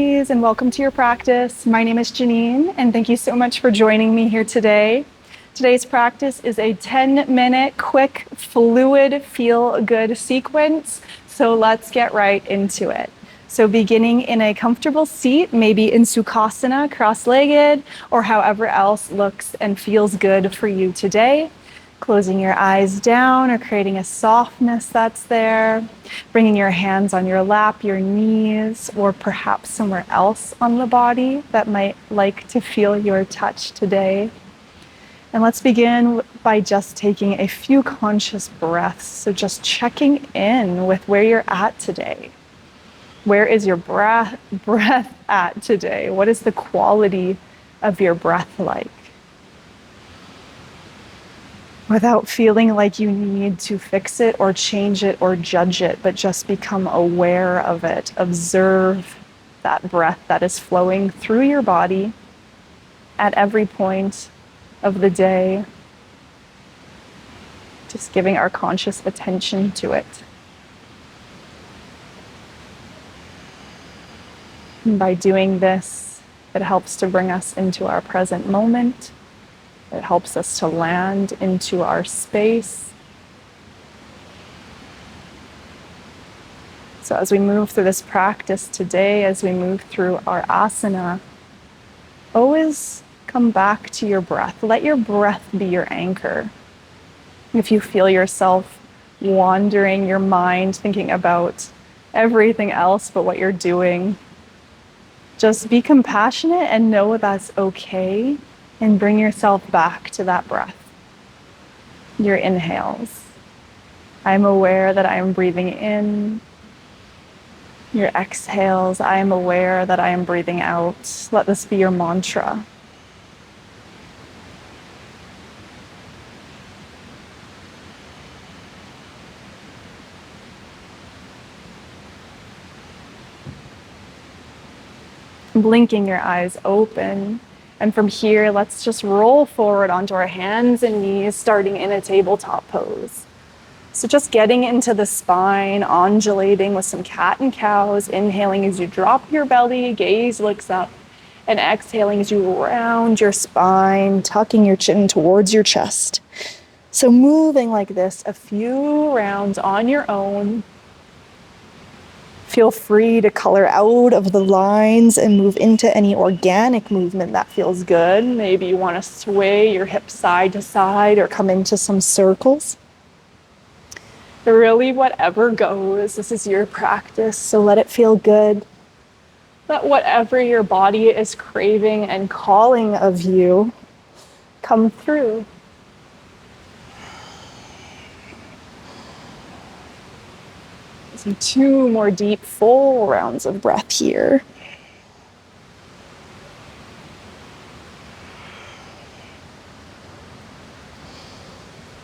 Yogis, and welcome to your practice. My name is Janine, and thank you so much for joining me here today. Today's practice is a 10-minute quick fluid feel-good sequence, so let's get right into it. So beginning in a comfortable seat, maybe in Sukhasana, cross-legged, or however else looks and feels good for you today. Closing your eyes down or creating a softness that's there. Bringing your hands on your lap, your knees, or perhaps somewhere else on the body that might like to feel your touch today. And let's begin by just taking a few conscious breaths. So just checking in with where you're at today. Where is your breath at today? What is the quality of your breath like? Without feeling like you need to fix it or change it or judge it, but just become aware of it. Observe that breath that is flowing through your body at every point of the day. Just giving our conscious attention to it. And by doing this, it helps to bring us into our present moment. It helps us to land into our space. So as we move through this practice today, as we move through our asana, always come back to your breath. Let your breath be your anchor. If you feel yourself wandering your mind, thinking about everything else but what you're doing, just be compassionate and know that's okay. And bring yourself back to that breath. Your inhales. I'm aware that I am breathing in. Your exhales. I am aware that I am breathing out. Let this be your mantra. Blinking your eyes open. And from here, let's just roll forward onto our hands and knees, starting in a tabletop pose. So just getting into the spine, undulating with some cat and cows, inhaling as you drop your belly, gaze looks up, and exhaling as you round your spine, tucking your chin towards your chest. So moving like this a few rounds on your own. Feel free to color out of the lines and move into any organic movement that feels good. Maybe you want to sway your hips side to side or come into some circles. Really, whatever goes. This is your practice, so let it feel good. Let whatever your body is craving and calling of you come through. So 2 more deep, full rounds of breath here.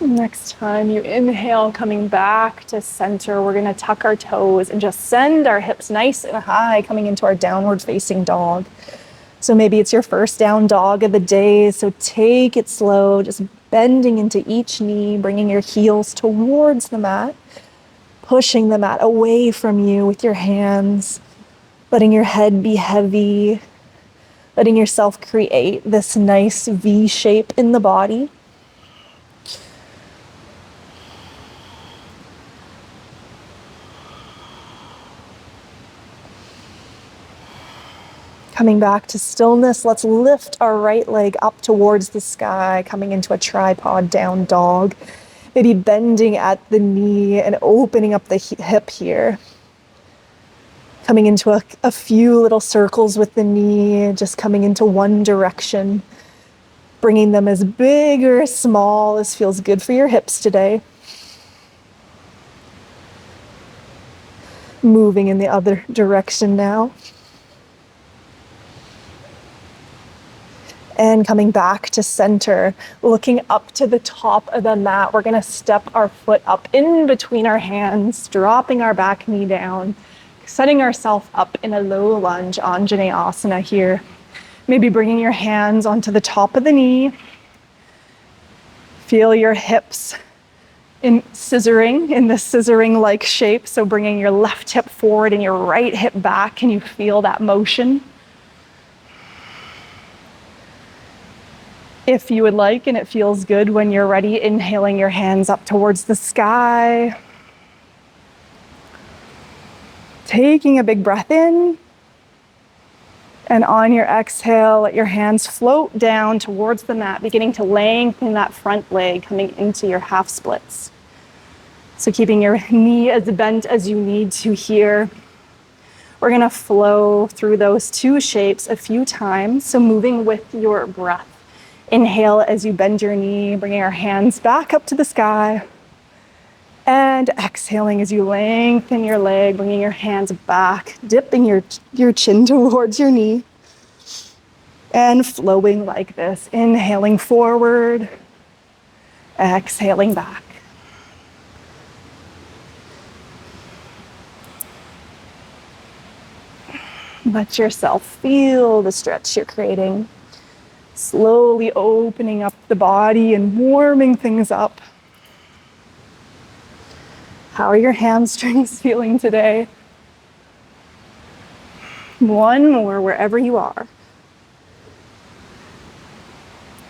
Next time you inhale, coming back to center, we're going to tuck our toes and just send our hips nice and high, coming into our downward facing dog. So maybe it's your first down dog of the day, so take it slow, just bending into each knee, bringing your heels towards the mat. Pushing the mat away from you with your hands, letting your head be heavy, letting yourself create this nice V shape in the body. Coming back to stillness, let's lift our right leg up towards the sky, coming into a tripod down dog. Maybe bending at the knee and opening up the hip here. Coming into a few little circles with the knee, just coming into one direction. Bringing them as big or as small as feels good for your hips today. Moving in the other direction now. And coming back to center, looking up to the top of the mat. We're going to step our foot up in between our hands, dropping our back knee down, setting ourselves up in a low lunge, Anjaneyasana here. Maybe bringing your hands onto the top of the knee. Feel your hips in this scissoring-like shape. So bringing your left hip forward and your right hip back. Can you feel that motion? If you would like, and it feels good when you're ready, inhaling your hands up towards the sky. Taking a big breath in. And on your exhale, let your hands float down towards the mat, beginning to lengthen that front leg, coming into your half splits. So keeping your knee as bent as you need to here. We're gonna flow through those two shapes a few times, so moving with your breath. Inhale as you bend your knee, bringing our hands back up to the sky. And exhaling as you lengthen your leg, bringing your hands back, dipping your chin towards your knee. And flowing like this, inhaling forward, exhaling back. Let yourself feel the stretch you're creating. Slowly opening up the body and warming things up. How are your hamstrings feeling today? One more wherever you are.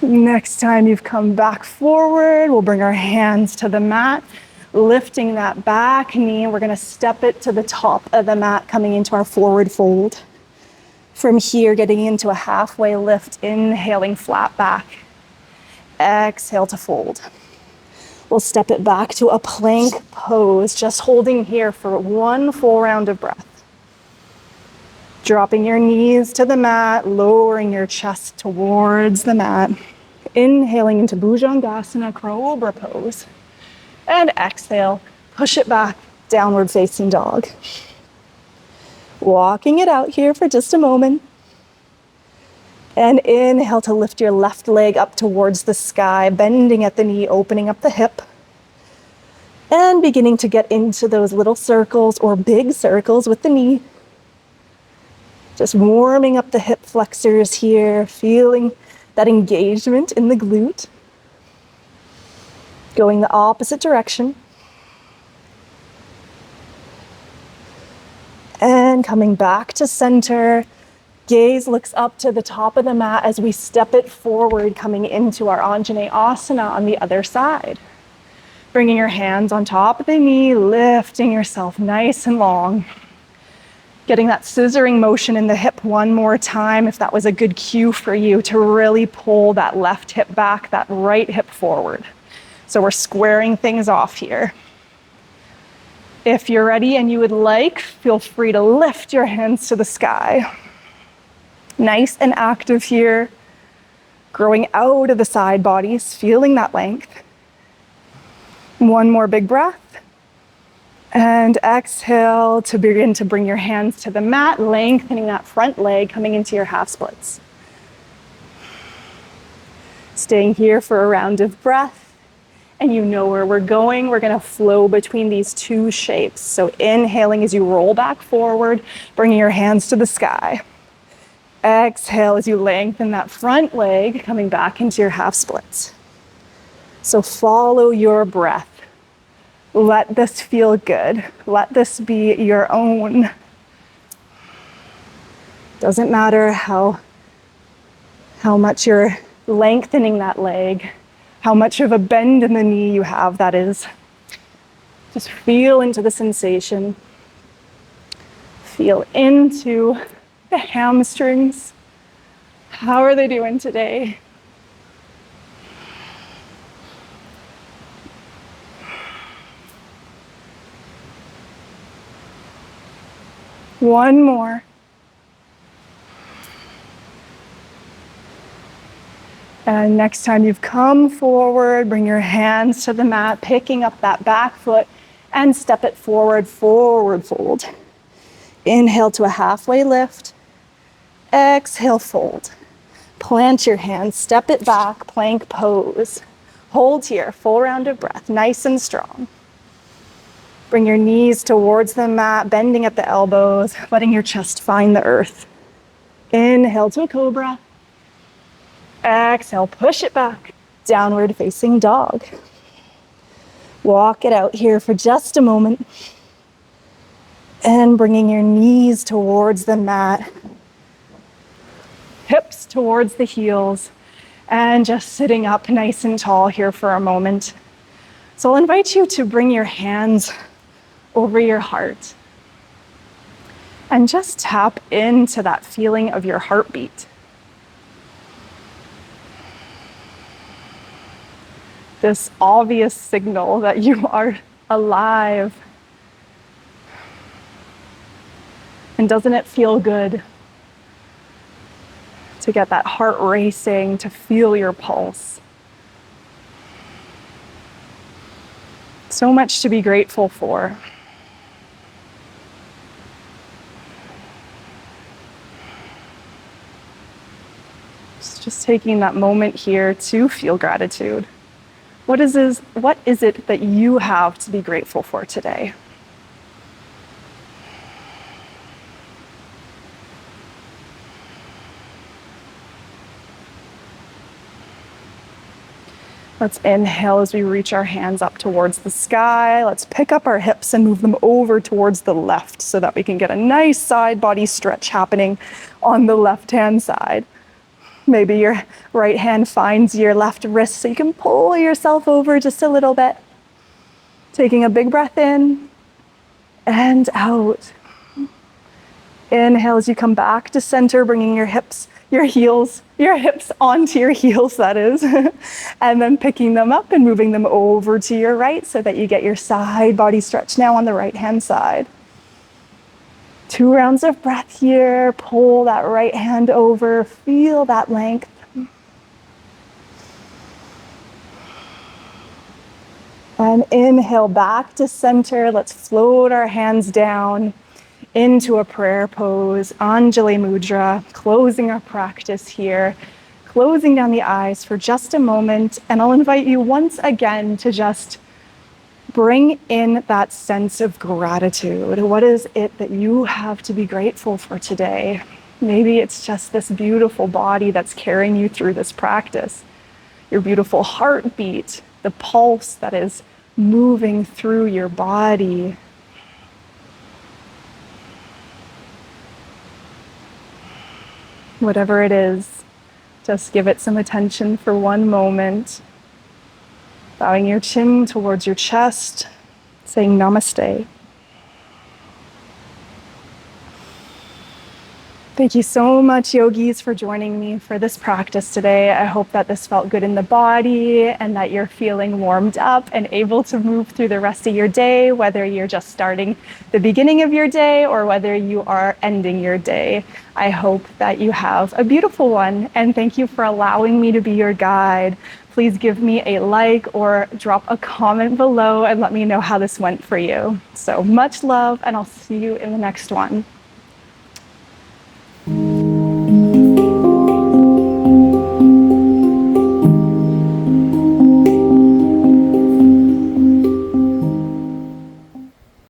Next time you've come back forward, we'll bring our hands to the mat, lifting that back knee. We're gonna step it to the top of the mat, coming into our forward fold. From here, getting into a halfway lift, inhaling flat back. Exhale to fold. We'll step it back to a plank pose, just holding here for one full round of breath. Dropping your knees to the mat, lowering your chest towards the mat. Inhaling into Bhujangasana, Cobra pose. And exhale, push it back, downward facing dog. Walking it out here for just a moment. And inhale to lift your left leg up towards the sky, bending at the knee, opening up the hip. And beginning to get into those little circles or big circles with the knee. Just warming up the hip flexors here, feeling that engagement in the glute. Going the opposite direction. And coming back to center. Gaze looks up to the top of the mat as we step it forward, coming into our Anjaneyasana on the other side. Bringing your hands on top of the knee, lifting yourself nice and long. Getting that scissoring motion in the hip one more time, if that was a good cue for you to really pull that left hip back, that right hip forward. So we're squaring things off here. If you're ready and you would like, feel free to lift your hands to the sky. Nice and active here, growing out of the side bodies, feeling that length. One more big breath. And exhale to begin to bring your hands to the mat, lengthening that front leg, coming into your half splits. Staying here for a round of breath. And you know where we're going. We're gonna flow between these two shapes. So inhaling as you roll back forward, bringing your hands to the sky. Exhale as you lengthen that front leg, coming back into your half splits. So follow your breath. Let this feel good. Let this be your own. Doesn't matter how much you're lengthening that leg, how much of a bend in the knee you have, that is. Just feel into the sensation. Feel into the hamstrings. How are they doing today? One more. And next time you've come forward, bring your hands to the mat, picking up that back foot and step it forward, forward fold. Inhale to a halfway lift. Exhale, fold. Plant your hands, step it back, plank pose. Hold here, full round of breath, nice and strong. Bring your knees towards the mat, bending at the elbows, letting your chest find the earth. Inhale to a cobra. Exhale, push it back, downward facing dog. Walk it out here for just a moment. And bringing your knees towards the mat. Hips towards the heels. And just sitting up nice and tall here for a moment. So I'll invite you to bring your hands over your heart. And just tap into that feeling of your heartbeat. This obvious signal that you are alive. And doesn't it feel good to get that heart racing, to feel your pulse? So much to be grateful for. Just taking that moment here to feel gratitude. What is it that you have to be grateful for today? Let's inhale as we reach our hands up towards the sky. Let's pick up our hips and move them over towards the left so that we can get a nice side body stretch happening on the left-hand side. Maybe your right hand finds your left wrist so you can pull yourself over just a little bit. Taking a big breath in and out. Inhale as you come back to center, bringing your hips onto your heels, that is. And then picking them up and moving them over to your right so that you get your side body stretch now on the right-hand side. 2 rounds of breath here. Pull that right hand over. Feel that length. And inhale back to center. Let's float our hands down into a prayer pose, Anjali Mudra, closing our practice here, closing down the eyes for just a moment. And I'll invite you once again to just bring in that sense of gratitude. What is it that you have to be grateful for today? Maybe it's just this beautiful body that's carrying you through this practice, your beautiful heartbeat, the pulse that is moving through your body. Whatever it is, just give it some attention for one moment. Bowing your chin towards your chest, saying namaste. Thank you so much, yogis, for joining me for this practice today. I hope that this felt good in the body and that you're feeling warmed up and able to move through the rest of your day, whether you're just starting the beginning of your day or whether you are ending your day. I hope that you have a beautiful one, and thank you for allowing me to be your guide. Please give me a like or drop a comment below and let me know how this went for you. So much love, and I'll see you in the next one.